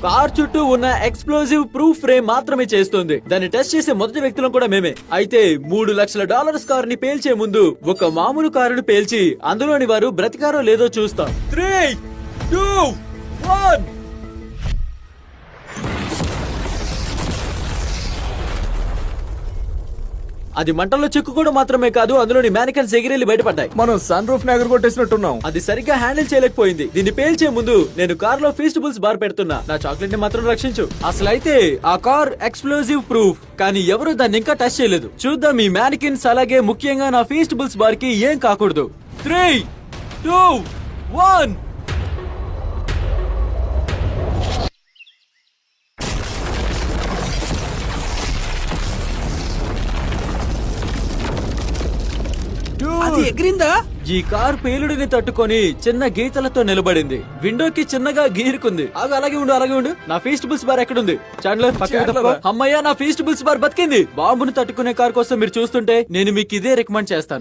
Car చుట్టూ ఉన్న explosive proof frame మాత్రమే చేస్తుంది. దాన్ని టెస్ట్ చేసే మొదటి వ్యక్తులను కూడా మేమే. అయితే $3 లక్షల కార్ ని పేల్చే ముందు ఒక మామూలు కారును పేల్చి అందులోని వారు బ్రతికారో లేదో చూస్తాం. 3, 2, 1. అది మంటల్లో చిక్కుకోవడం మాత్రమే కాదు, అందులోని మ్యానికన్స్ ఎగిరెళ్లి బయటపడ్డాయి. మనం సన్ రూఫ్ ని ఎగరగొట్టేసినట్టున్నాం. అది సరిగ్గా హ్యాండిల్ చేయలేకపోయింది. దీన్ని పేల్చే ముందు నేను కార్ లో ఫీస్టబుల్స్ బార్ పెడుతున్నా. నా చాక్లెట్ ని మాత్రం రక్షించు. అసలైతే ఆ కార్ ఎక్స్ప్లోజివ్ ప్రూఫ్, కానీ ఎవరు దాన్ని ఇంకా టచ్ చేయలేదు. చూద్దాం ఈ మ్యానికన్స్ అలాగే ముఖ్యంగా నా ఫీస్టబుల్స్ బార్ కి ఏం కాకూడదు. 3, 2, 1. అది ఎగిరిందా? ఈ కార్ పేలుడిని తట్టుకొని చిన్న గీతలతో నిలబడింది. విండోకి చిన్నగా గీరుకుంది. అలాగే ఉండు. నా ఫీస్టబుల్స్ బార్ ఎక్కడుంది? చాండ్లర్ పక్కన. అమ్మయ్య, నా ఫీస్టబుల్స్ బార్ బతికింది. బాంబును తట్టుకునే కార్ కోసం మీరు చూస్తుంటే నేను మీకు ఇదే రికమెండ్ చేస్తాను.